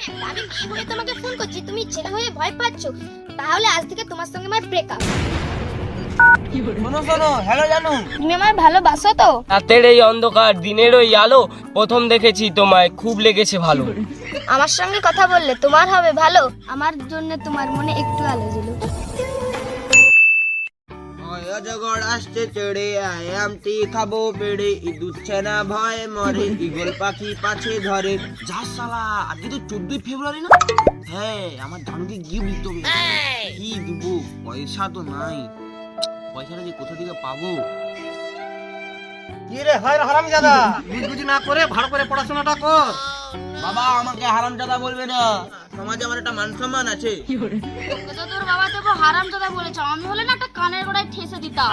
আমি মেয়ে হয়ে তোমাকে ফোন করছি, তুমি ছেলে হয়ে ভয় পাচ্ছ। তাহলে আজ থেকে তোমার সঙ্গে আমার ব্রেকআপ। শোনো শোনো, হ্যালো জানু, তুমি আমার ভালোবাসো তো? রাতের এই অন্ধকার দিনের ওই আলো, প্রথম দেখেছি তোমায়, খুব লেগেছে ভালো। আমার সঙ্গে কথা বললে তোমার হবে ভালো, আমার জন্য তোমার মনে একটু আলো ছিল। অজগর আসছে চড়ে, আয় আমটি খাবো পেড়ে, ইঁদুর ছেনা ভয়ে মরে, ঈগল পাখি পাছে ধরে। যা শালা, আজকে তো 14ই ফেব্রুয়ারি না? হ্যাঁ, আমার জানুকে গিফট দিতে হবে। কি দিব? পয়সা তো নাই, পয়সাটা যে কোথা থেকে পাবো? কি রে হয় হারামজাদা, বুঝবুঝি না করে ভালো করে পড়াশোনাটা কর। বাবা, আমাকে হারামজাদা বলবে না, সমাজে আমার একটা মান সম্মান আছে। তোকে তো তোর বাবা দেবো হারামজাদা বলেছে, আমি হলে না একটা কানের গোড়ায় ঠেসে দিতাম।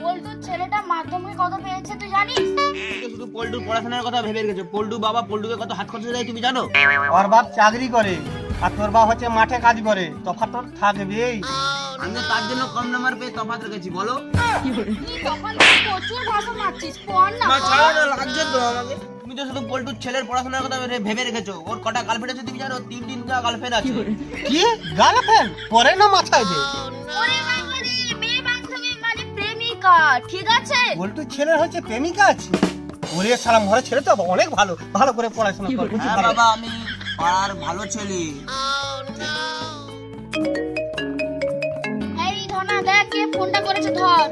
পল্টুর ছেলেটা মাধ্যমিকে কত পেয়েছে তুই জানিস? তুমি শুধু পল্টুর পড়াশোনার কথা ভেবে রেখেছো। পল্টু বাবা পল্টুকে কত হাত খরচা দেয় তুমি জানো? ওর বাপ চাকরি করে আর তোর বাপ হচ্ছে মাঠে কাজ করে, তফাৎ তো থাকবেই। আমি তার জন্য কম নাম্বার পেয়ে তফাৎ রেখেছি, বলো। তুই তখন থেকে প্রচুর ভাষণ মারছিস, পড় না। না ছাড়ো না, লাগছে তো আমাকে। তুমি তো শুধু পল্টুর ছেলের পড়াশোনার কথা ভেবে রেখেছো। ওর কটা গার্লফ্রেন্ড আছে তুমি জানো? 3টা গার্লফ্রেন্ড আছে। কি গার্লফ্রেন্ড পরে না মাথায় দে? ওরে বাবারে, মেয়ে বান্ধবী মানে প্রেমিকা, ঠিক আছে? বল্টু ছেলের হচ্ছে প্রেমিকা আছে? ওরে সালাম, ঘরে ছেলে তো অনেক ভালো, ভালো করে পড়াশোনা কর। বুঝছিস? হ্যাঁ বাবা, আমি পাড়ার ভালো ছেলে। এই ধনা দেখ কে ফোনটা করেছে, ধর।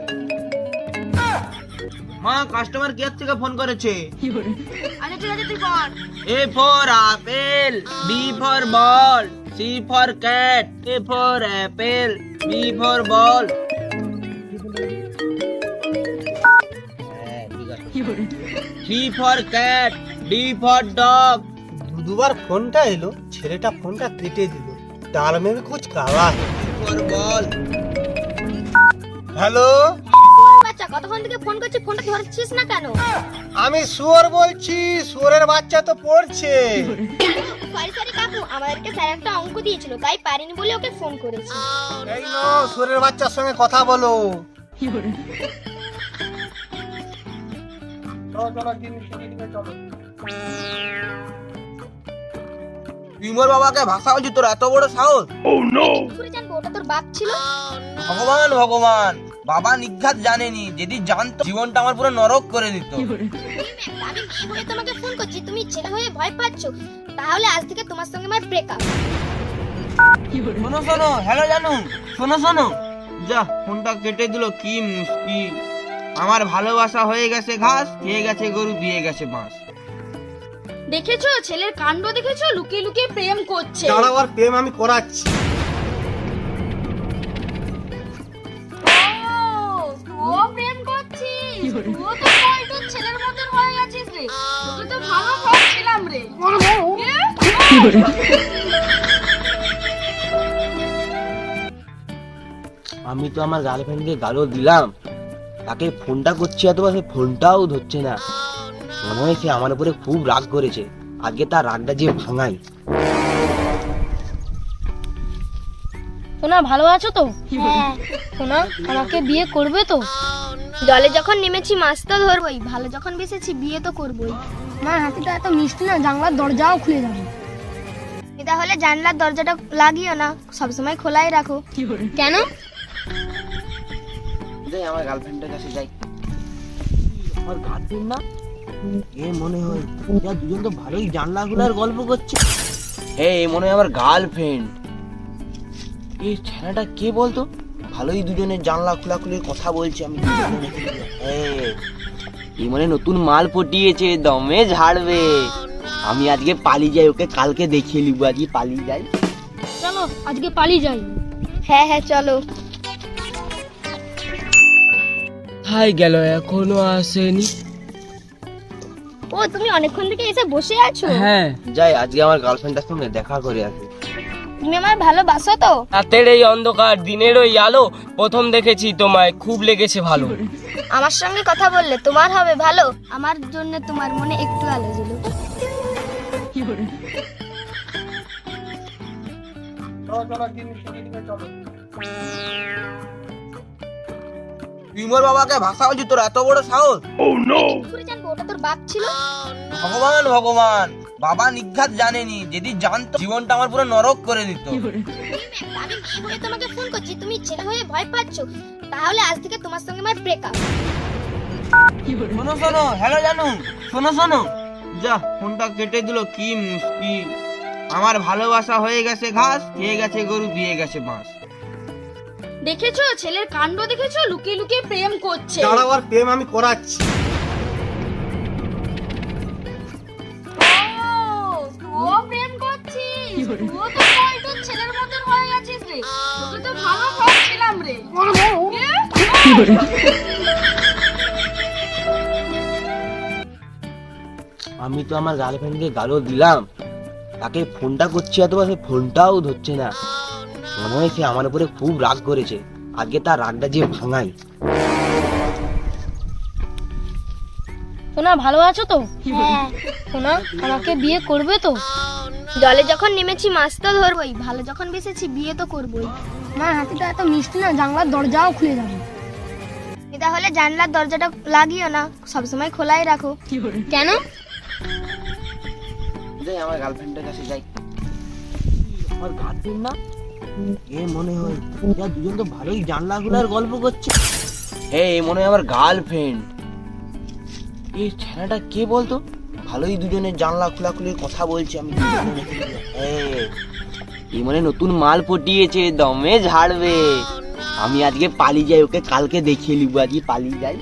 মা, কাস্টমার কেয়ার থেকে ফোন করেছে। আরে ঠিক আছে তুই পড়। A for apple, B for ball, C for cat, A for apple, B for ball. C for cat, D for dog. দুবার ফোনটা এলো, ছেলেটা ফোনটা কেটে দিল। ডাল মে কুছ কালা है। D for ball. হ্যালো, বাচ্চা কতক্ষণ থেকে ফোন করছি, ফোনটা ধরছিস না কেন? আমি সুয়ার বলছি, সুয়ারের বাচ্চা তো পড়ছে। সরি সরি কাকু, আমাদেরকে স্যার একটা অঙ্ক দিয়েছিল, তাই পারিনি বলে ওকে ফোন করেছি। এই নাও সুয়ারের বাচ্চার সঙ্গে কথা বলো। চলো চলো, দিকে চলো। তুই মোর বাবাকে ভাষা বলছিস, তোর এত বড় সাহস? কি করে জানবো ওটা তোর বাপ ছিল? ভগবান ভগবান, বাবা নিঘাত জানেনি, যদি জানতো জীবনটা আমার পুরো নরক করে দিত। আমি মেয়ে হয়ে তোমাকে ফোন করছি, তুমি ছেলে হয়ে ভয় পাচ্ছ। তাহলে আজ থেকে তোমার সঙ্গে আমার ব্রেকআপ। শোনো শোনো, হ্যালো জানু, শোনো শোনো। যা, ফোনটা কেটে দিল, কি মুশকিল। আমার ভালোবাসা হয়ে গেছে ঘাস, খেয়ে গেছে গরু, দিয়ে গেছে বাঁশ। দেখেছো ছেলের কাণ্ড, দেখেছো লুকিয়ে লুকিয়ে প্রেম করছে। দাঁড়াও, আর প্রেম আমি করাচ্ছি। ও প্রেম করছিস, ও তো পল্টুর ছেলের মতন হয়ে গেছিস রে। তোকে তো ভালো ভাবছিলাম রে। আমি তো আমার গার্লফ্রেন্ডকে গালও দিলাম, তাকে ফোনটা করছি অথবা সে ফোনটাও ধরছে না। মনে হয় সে আমার উপরে খুব রাগ করেছে, আজকে তার রাগটা যে ভাঙাই। সোনা ভালো আছো তো? হ্যাঁ। সোনা আমাকে বিয়ে করবে তো? জলে যখন নেমেছি মাছ তো ধরবই, ভালো যখন বেসেছি বিয়ে তো করবই। মা হাতিটা এত মিষ্টি না, জানলার দরজাও খুলে যাবে। তাহলে জানলার দরজাটা লাগিও না, সবসময় খোলাই রাখো। কেন? যাই আমার গার্লফ্রেন্ডের কাছে যাই। আমার গার্লফ্রেন্ড না, এ মনে হয় এরা দুজন তো ভালোই জানলা খোলার গল্প করছে। এই মনে হয় আমার গার্লফ্রেন্ড। এই ছেলেটা কে বলতো? ভালোই দুজনের জানলা খোলাখুলির কথা বলছে। আমি এই মনে নতুন মাল পটিয়েছে, দমে ঝাড়বে। আমি আজকে পালিয়ে যাই, ওকে কালকে দেখিয়ে নিবো। আজকে পালিয়ে যাই। চলো আজকে পালিয়ে যাই। হ্যাঁ হ্যাঁ চলো। হাই গেল, এখনো আসেনি। ও তুমি অনেকক্ষণ থেকে এসে বসে আছো? হ্যাঁ, যাই আজকে আমার গার্লফ্রেন্ডের সঙ্গে দেখা করে আসি। তুমি আমার ভালোবাসো তো? রাতের এই অন্ধকার দিনের ওই আলো, প্রথম দেখেছি তোমায়, খুব লেগেছে ভালো। আমার সঙ্গে কথা বললে তোমার হবে ভালো, আমার জন্য তোমার মনে একটু আলো ছিল। চলো চলো, দিকে চলো। তুই মোর বাবাকে ভাষা বলছিস, তোর এত বড় সাহস? কি করে জানবো ওটা তোর বাপ ছিল? ভগবান ভগবান, বাবা নিঘাত জানেনি, যদি জানতো জীবনটা আমার পুরো নরক করে দিত। আমি মেয়ে হয়ে তোমাকে ফোন করছি, তুমি ছেলে হয়ে ভয় পাচ্ছ, তাহলে আজ থেকে তোমার সঙ্গে আমার ব্রেকআপ। শোনো শোনো, হ্যালো জানু, শোনো শোনো। যা, ফোনটা কেটে দিল, কি মুশকিল। আমার ভালোবাসা হয়ে গেছে ঘাস, খেয়ে গেছে গরু, দিয়ে গেছে বাঁশ। দেখেছো ছেলের কাণ্ড, দেখেছো লুকিয়ে লুকিয়ে প্রেম করছে। দাঁড়াও, আর প্রেম আমি করাচ্ছি। ও প্রেম করছিস, ও তো পল্টন ছেলের মতন হয়ে গেছিস রে, তোকে তো ভালো ভাবছিলাম রে। আমি তো আমার গার্লফ্রেন্ডকে গালও দিলাম, তাকে ফোনটা করছি এত, সে ফোনটাও ধরছে না। মনে হয় সে আমার উপরে খুব রাগ করেছে, আগে তার রাগটা যে ভাঙাই। সোনা ভালো আছো তো? হ্যাঁ। সোনা আমাকে বিয়ে করবে তো? জলে যখন নেমেছি মাছ তো ধরবই, ভালো যখন বেসেছি বিয়ে তো করবই। মা হাতিটা এত মিষ্টি না, জানলার দরজাও খুলে যাবে। তাহলে জানলার দরজাটা লাগিও না, সবসময় খোলাই রাখো। কেন? যাই আমার গার্লফ্রেন্ডের কাছে যাই। আমার গার্লফ্রেন্ড না, এ মনে হয় এরা দুজন তো ভালোই জানলা খোলার গল্প করছে। এই মনে হয় আমার গার্লফ্রেন্ড। এই ছেলেটা কে বলতো? ভালোই দুজনের জানলা খোলাখুলির কথা বলছে। আমি এই মনে নতুন মাল পটিয়েছে, দমে ঝাড়বে। আমি আজকে পালিয়ে যাই, ওকে কালকে দেখিয়ে নিবো। আজকে পালিয়ে যাই।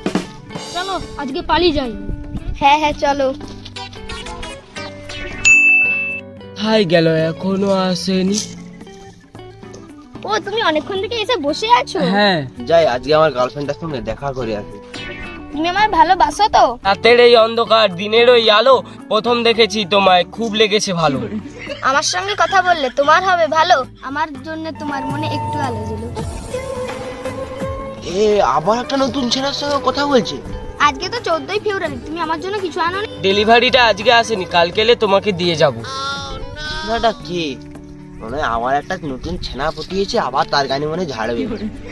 চলো আজকে পালিয়ে যাই। হ্যাঁ হ্যাঁ চলো। হাই গেল, এখনো আসেনি। ও তুমি অনেকক্ষণ থেকে এসে বসে আছো? হ্যাঁ, যাই আজকে আমার গার্লফ্রেন্ডের সঙ্গে দেখা করে আসি। তুমি আমার ভালোবাসো তো? রাতের এই অন্ধকার দিনের ওই আলো, প্রথম দেখেছি তোমায়, খুব লেগেছে ভালো। আমার সঙ্গে কথা বললে তোমার হবে ভালো, আমার জন্য তোমার মনে একটু আলো জ্বলো। এ আবার একটা নতুন ছেলের সঙ্গে কথা বলছে। আজকে তো 14ই ফেব্রুয়ারি, তুমি আমার জন্য কিছু আনোনি? ডেলিভারিটা আজকে আসেনি, কালকে এলে তোমাকে দিয়ে যাব। ছেলেটা কে? মনে হয় আমার একটা নতুন ছেনা পটিয়েছে, আবার তার কানে মনে ঝাড়বে।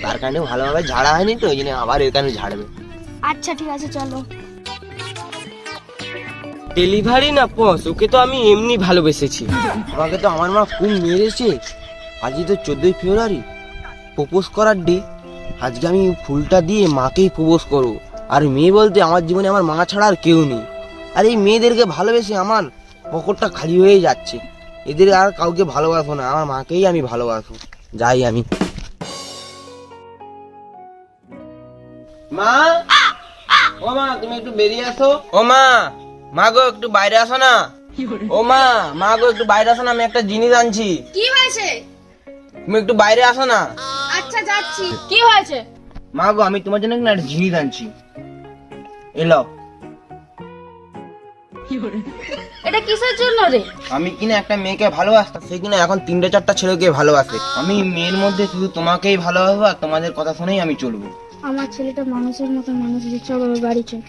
তার কানে ভালোভাবে ঝাড়া হয়নি তো, ওই জন্য আবার এর কানে ঝাড়বে। আচ্ছা ঠিক আছে চলো। ডেলিভারি না পস, ওকে তো আমি এমনি ভালোবেসেছি। আমাকে তো আমার মা খুব মেরেছে। আজকে তো 14ই ফেব্রুয়ারি, প্রপোজ করার ডে। আজকে আমি ফুলটা দিয়ে মাকেই প্রপোজ করবো। আর মেয়ে বলতে আমার জীবনে আমার মা ছাড়া আর কেউ নেই। আর এই মেয়েদেরকে ভালোবেসে আমার পকেটটা খালি হয়ে যাচ্ছে। এদের আর কাউকে ভালোবাসবো না, আমার মাকেই আমি ভালোবাসবো। যাই আমি। মা, ও মা তুমি একটু বেরিয়ে আসো। ও মা, মা গো একটু বাইরে আসো না। ও মা, মা গো একটু বাইরে আসো না, আমি একটা জিনিস আনছি। কি হয়েছে? তুমি একটু বাইরে আসো না। আচ্ছা যাচ্ছি। কি হয়েছে? মা গো আমি তোমার জন্য একটা জিনিস আনছি, এলো। এটা কিসের জন্য রে? আমি কিনা একটা মেয়েকে ভালোবাসতাম, সে কিনা এখন 3-4টা ছেলেকে ভালোবাসে। আমি মেয়ের মধ্যে শুধু তোমাকেই ভালোবাসবো, আর তোমাদের কথা শুনেই আমি চলবো। আমার ছেলেটা মানুষের মতো মানুষ, চলো বাড়ি চল।